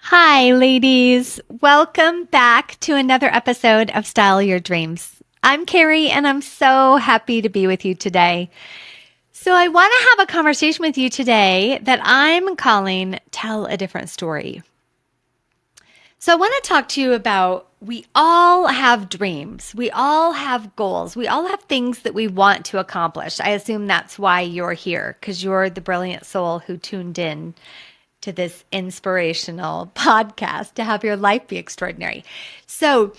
Hi, ladies. Welcome back to another episode of Style Your Dreams. I'm Keri, and I'm so happy to be with you today. So, I want to have a conversation with you today that I'm calling Tell a Different Story. So, I want to talk to you about we all have dreams, we all have goals, we all have things that we want to accomplish. I assume that's why you're here, because you're the brilliant soul who tuned in to this inspirational podcast to have your life be extraordinary. So,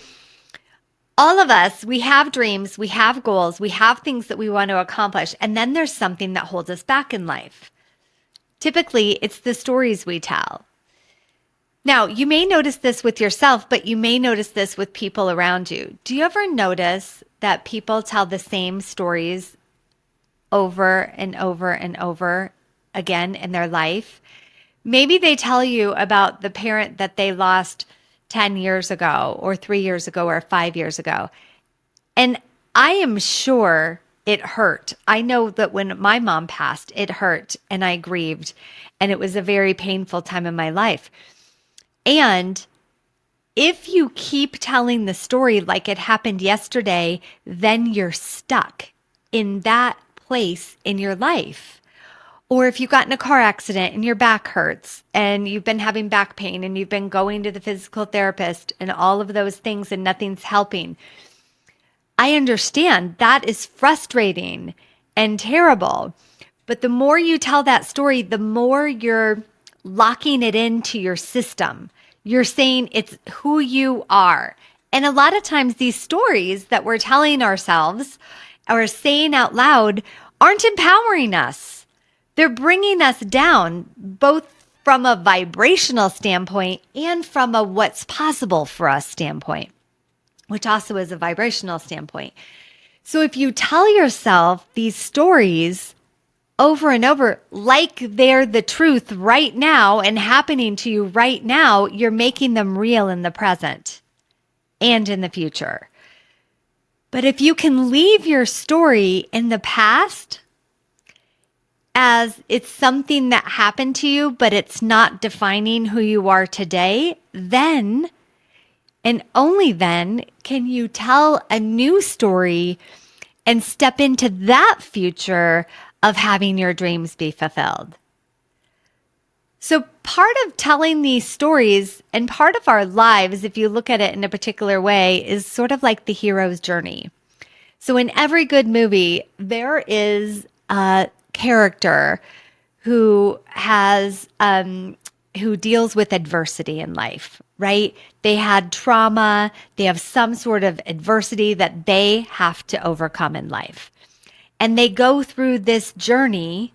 all of us, we have dreams, we have goals, we have things that we want to accomplish, and then there's something that holds us back in life. Typically, it's the stories we tell. Now, you may notice this with yourself, but you may notice this with people around you. Do you ever notice that people tell the same stories over and over and over again in their life? Maybe they tell you about the parent that they lost 10 years ago, or 3 years ago, or 5 years ago. And I am sure it hurt. I know that when my mom passed, it hurt and I grieved, and it was a very painful time in my life. And if you keep telling the story like it happened yesterday, then you're stuck in that place in your life. Or if you got in a car accident and your back hurts and you've been having back pain and you've been going to the physical therapist and all of those things and nothing's helping. I understand that is frustrating and terrible. But the more you tell that story, the more you're locking it into your system. You're saying it's who you are. And a lot of times these stories that we're telling ourselves or saying out loud aren't empowering us. They're bringing us down, both from a vibrational standpoint and from a what's possible for us standpoint, which also is a vibrational standpoint. So if you tell yourself these stories over and over, like they're the truth right now and happening to you right now, you're making them real in the present and in the future. But if you can leave your story in the past, as it's something that happened to you, but it's not defining who you are today, then and only then can you tell a new story and step into that future of having your dreams be fulfilled. So part of telling these stories and part of our lives, if you look at it in a particular way, is sort of like the hero's journey. So in every good movie, there is a character who has who deals with adversity in life, right? They had trauma, they have some sort of adversity that they have to overcome in life. And they go through this journey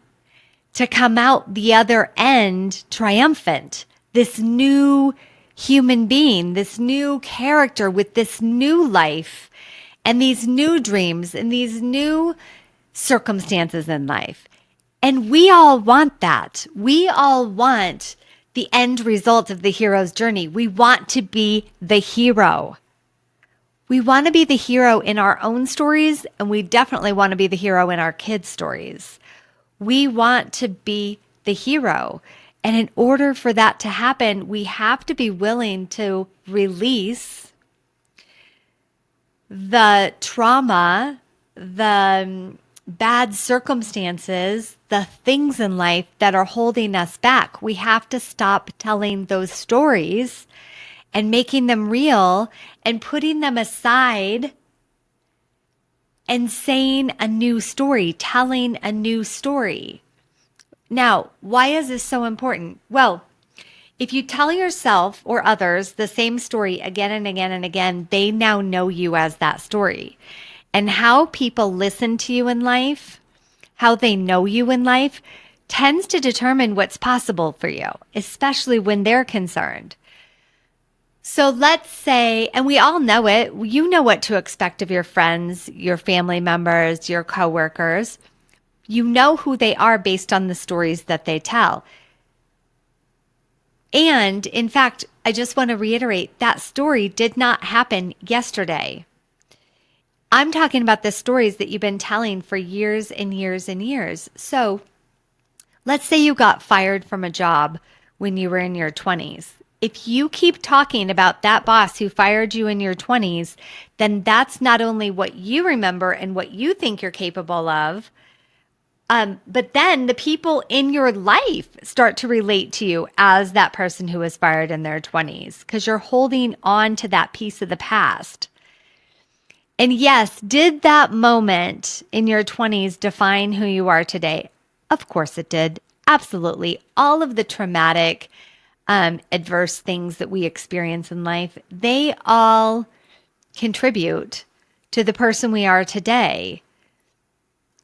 to come out the other end triumphant, this new human being, this new character with this new life and these new dreams and these new circumstances in life. And we all want that. We all want the end result of the hero's journey. We want to be the hero. We want to be the hero in our own stories, and we definitely want to be the hero in our kids' stories. We want to be the hero. And in order for that to happen, we have to be willing to release the trauma, the bad circumstances, the things in life that are holding us back. We have to stop telling those stories and making them real and putting them aside and saying a new story, telling a new story. Now, why is this so important? Well, if you tell yourself or others the same story again and again and again, they now know you as that story. And how people listen to you in life, how they know you in life, tends to determine what's possible for you, especially when they're concerned. So let's say, and we all know it, you know what to expect of your friends, your family members, your coworkers. You know who they are based on the stories that they tell. And in fact, I just want to reiterate that story did not happen yesterday. I'm talking about the stories that you've been telling for years and years and years. So let's say you got fired from a job when you were in your 20s. if you keep talking about that boss who fired you in your 20s, then that's not only what you remember and what you think you're capable of, but then the people in your life start to relate to you as that person who was fired in their 20s because you're holding on to that piece of the past. And yes, did that moment in your 20s define who you are today? Of course it did. Absolutely. All of the traumatic, adverse things that we experience in life, they all contribute to the person we are today.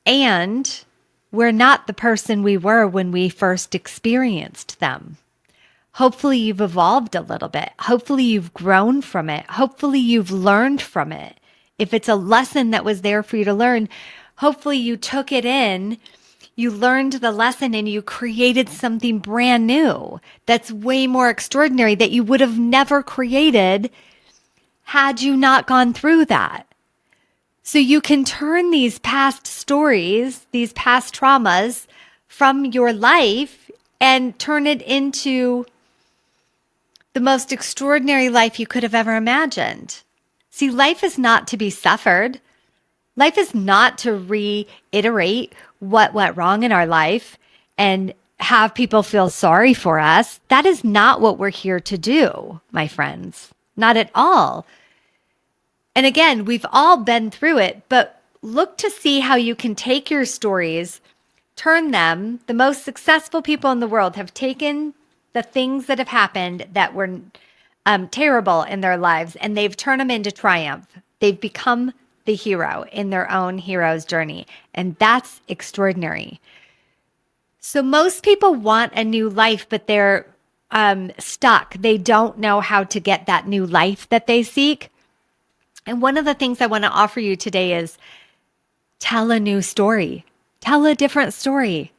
And we're not the person we were when we first experienced them. Hopefully you've evolved a little bit. Hopefully you've grown from it. Hopefully you've learned from it. If it's a lesson that was there for you to learn, hopefully you took it in, you learned the lesson, and you created something brand new that's way more extraordinary that you would have never created had you not gone through that. So you can turn these past stories, these past traumas from your life and turn it into the most extraordinary life you could have ever imagined. See, life is not to be suffered. Life is not to reiterate what went wrong in our life and have people feel sorry for us. That is not what we're here to do, my friends. Not at all. And again, we've all been through it, but look to see how you can take your stories, turn them. The most successful people in the world have taken the things that have happened that were terrible in their lives, and they've turned them into triumph. They've become the hero in their own hero's journey, and that's extraordinary. So most people want a new life, but they're stuck. They don't know how to get that new life that they seek. And one of the things I want to offer you today is tell a new story. Tell a different story.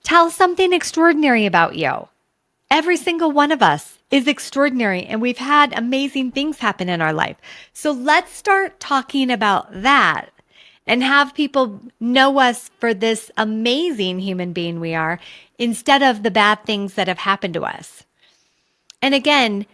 Tell something extraordinary about you. Every single one of us is extraordinary, and we've had amazing things happen in our life. So let's start talking about that and have people know us for this amazing human being we are instead of the bad things that have happened to us. And again,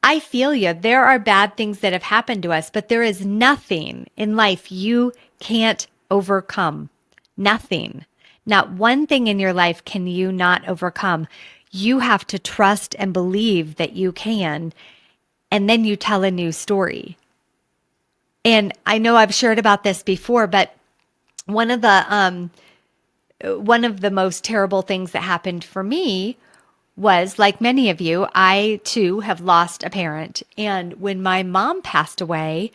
I feel you. There are bad things that have happened to us, but there is nothing in life you can't overcome. Nothing. Not one thing in your life can you not overcome. You have to trust and believe that you can, and then you tell a new story. And I know I've shared about this before, but one of the most terrible things that happened for me was, like many of you, I too have lost a parent. And when my mom passed away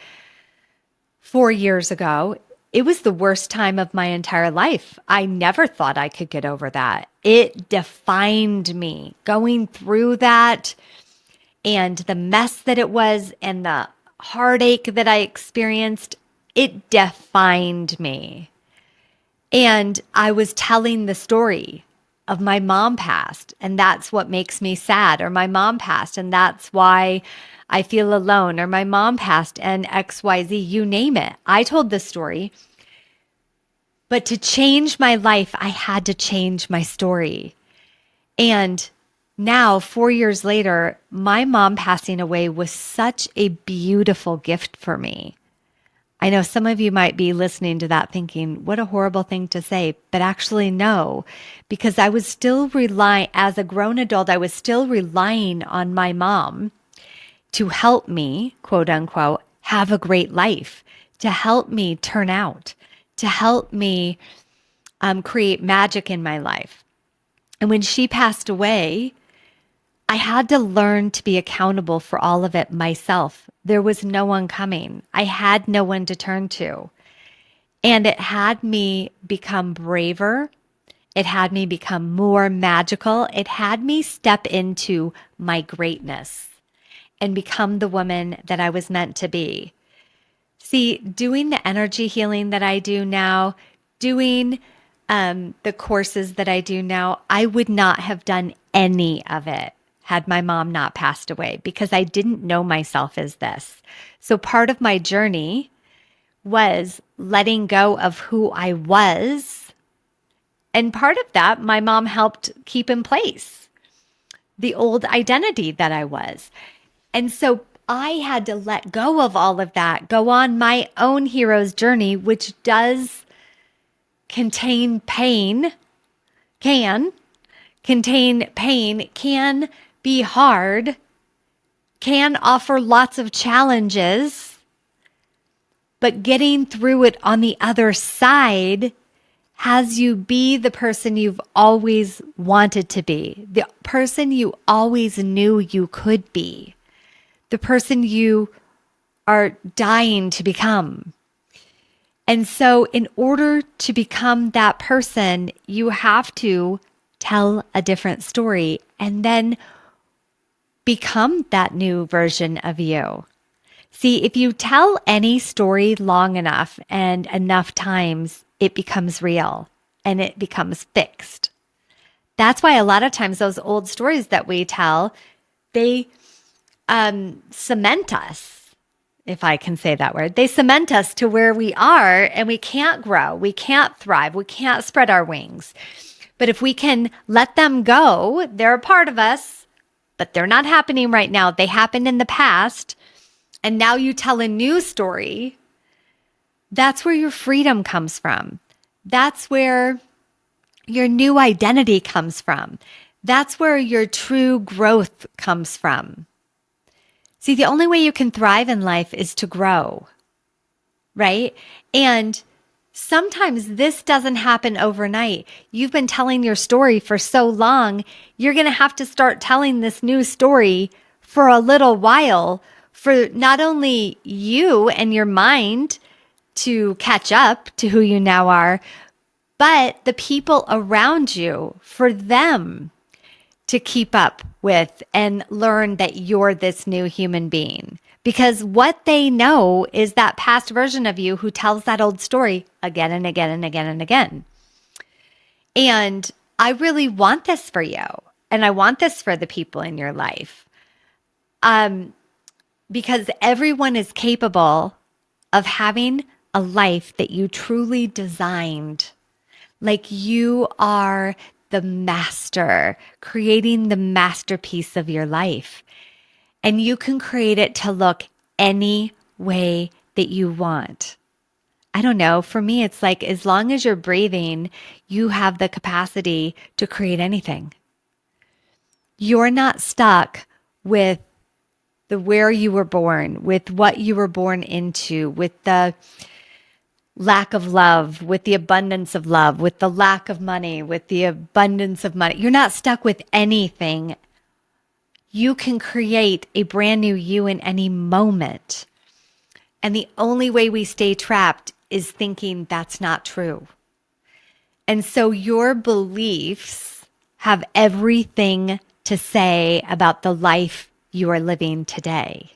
4 years ago, it was the worst time of my entire life. I never thought I could get over that. It defined me. Going through that and the mess that it was and the heartache that I experienced, it defined me. And I was telling the story of my mom passed, and that's what makes me sad, or my mom passed, and that's why I feel alone, or my mom passed and XYZ, you name it. I told the story. But to change my life, I had to change my story. And now, 4 years later, my mom passing away was such a beautiful gift for me. I know some of you might be listening to that thinking, what a horrible thing to say, but actually no, because I was still relying, as a grown adult, I was still relying on my mom to help me, quote unquote, have a great life, to help me turn out, to help me create magic in my life. And when she passed away, I had to learn to be accountable for all of it myself. There was no one coming. I had no one to turn to. And it had me become braver. It had me become more magical. It had me step into my greatness and become the woman that I was meant to be. See, doing the energy healing that I do now, doing the courses that I do now, I would not have done any of it had my mom not passed away, because I didn't know myself as this. So part of my journey was letting go of who I was. And part of that, my mom helped keep in place. the old identity that I was. And so I had to let go of all of that, go on my own hero's journey, which does contain pain, can contain pain, can be hard, can offer lots of challenges, but getting through it on the other side has you be the person you've always wanted to be, the person you always knew you could be, the person you are dying to become. And so in order to become that person, you have to tell a different story and then become that new version of you. See, if you tell any story long enough and enough times, it becomes real and it becomes fixed. That's why a lot of times those old stories that we tell, they cement us, if I can say that word. They cement us to where we are, and we can't grow, we can't thrive, we can't spread our wings. But if we can let them go, they're a part of us, but they're not happening right now. They happened in the past, and now you tell a new story. That's where your freedom comes from. That's where your new identity comes from. That's where your true growth comes from. See, the only way you can thrive in life is to grow, right? And sometimes this doesn't happen overnight. You've been telling your story for so long, you're going to have to start telling this new story for a little while for not only you and your mind to catch up to who you now are, but the people around you, for them to keep up with and learn that you're this new human being. Because what they know is that past version of you who tells that old story again and again and again and again. And I really want this for you. And I want this for the people in your life. Because everyone is capable of having a life that you truly designed. Like you are the master, creating the masterpiece of your life. And you can create it to look any way that you want. I don't know. For me, it's like as long as you're breathing, you have the capacity to create anything. You're not stuck with the where you were born, with what you were born into, with the lack of love, with the abundance of love, with the lack of money, with the abundance of money. You're not stuck with anything. You can create a brand new you in any moment. And the only way we stay trapped is thinking that's not true. And so your beliefs have everything to say about the life you are living today.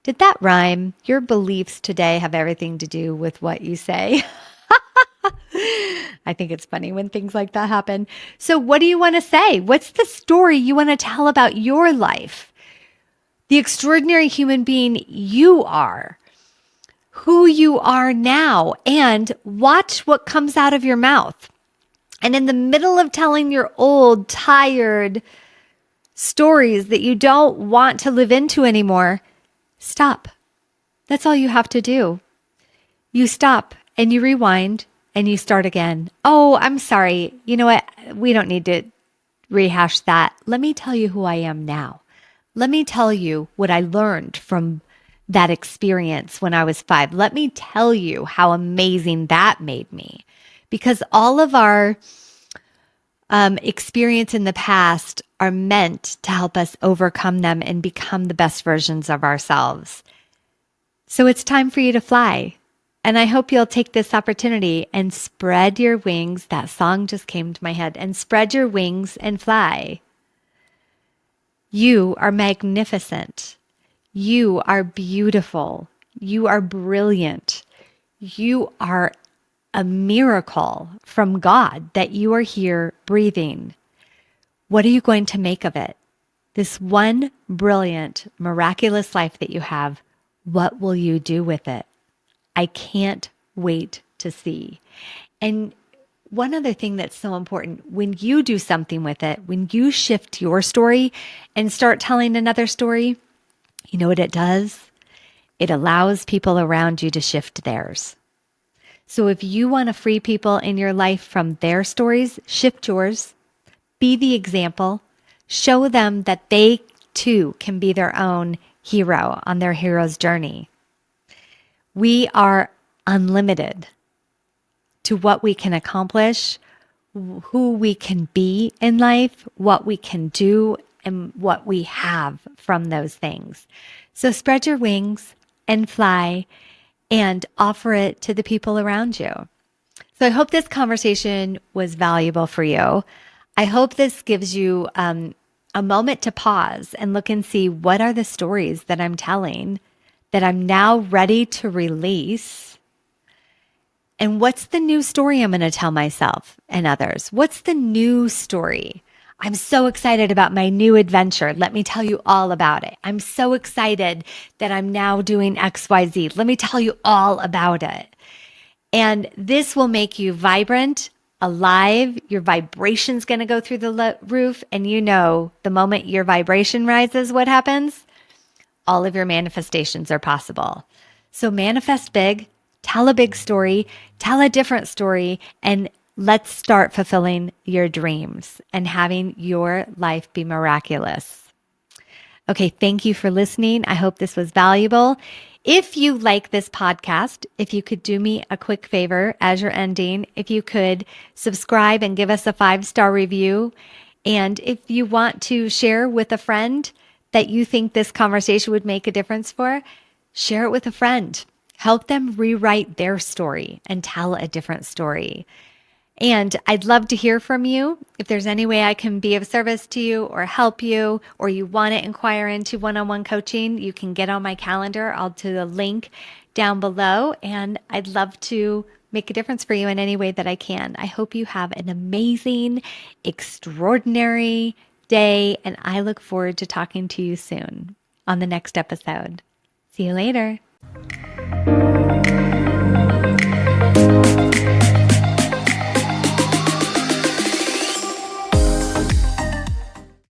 Did that rhyme? Your beliefs today have everything to do with what you say. I think it's funny when things like that happen. So what do you want to say? What's the story you want to tell about your life? The extraordinary human being you are, who you are now, and watch what comes out of your mouth. And in the middle of telling your old, tired stories that you don't want to live into anymore, stop. That's all you have to do. You stop and you rewind and you start again. Oh, I'm sorry. You know what? We don't need to rehash that. Let me tell you who I am now. Let me tell you what I learned from that experience when I was 5. Let me tell you how amazing that made me. Because all of our experience in the past are meant to help us overcome them and become the best versions of ourselves. So it's time for you to fly. And I hope you'll take this opportunity and spread your wings. That song just came to my head. And spread your wings and fly. You are magnificent. You are beautiful. You are brilliant. You are a miracle from God that you are here breathing. What are you going to make of it? This one brilliant, miraculous life that you have, what will you do with it? I can't wait to see. And one other thing that's so important, when you do something with it, when you shift your story and start telling another story, you know what it does? It allows people around you to shift theirs. So if you want to free people in your life from their stories, shift yours, be the example, show them that they too can be their own hero on their hero's journey. We are unlimited to what we can accomplish, who we can be in life, what we can do, and what we have from those things. So spread your wings and fly and offer it to the people around you. So I hope this conversation was valuable for you. I hope this gives you a moment to pause and look and see what are the stories that I'm telling that I'm now ready to release. And what's the new story I'm going to tell myself and others? What's the new story? I'm so excited about my new adventure. Let me tell you all about it. I'm so excited that I'm now doing XYZ. Let me tell you all about it. And this will make you vibrant, alive. Your vibration's going to go through the roof. And you know, the moment your vibration rises, what happens? All of your manifestations are possible. So manifest big, tell a big story, tell a different story, and let's start fulfilling your dreams and having your life be miraculous. Okay, thank you for listening. I hope this was valuable. If you like this podcast, if you could do me a quick favor as you're ending, if you could subscribe and give us a 5-star review. And if you want to share with a friend that you think this conversation would make a difference for, share it with a friend. Help them rewrite their story and tell a different story. And I'd love to hear from you. If there's any way I can be of service to you or help you, or you want to inquire into one-on-one coaching, you can get on my calendar. I'll do the link down below, and I'd love to make a difference for you in any way that I can. I hope you have an amazing, extraordinary day, and I look forward to talking to you soon on the next episode. See you later.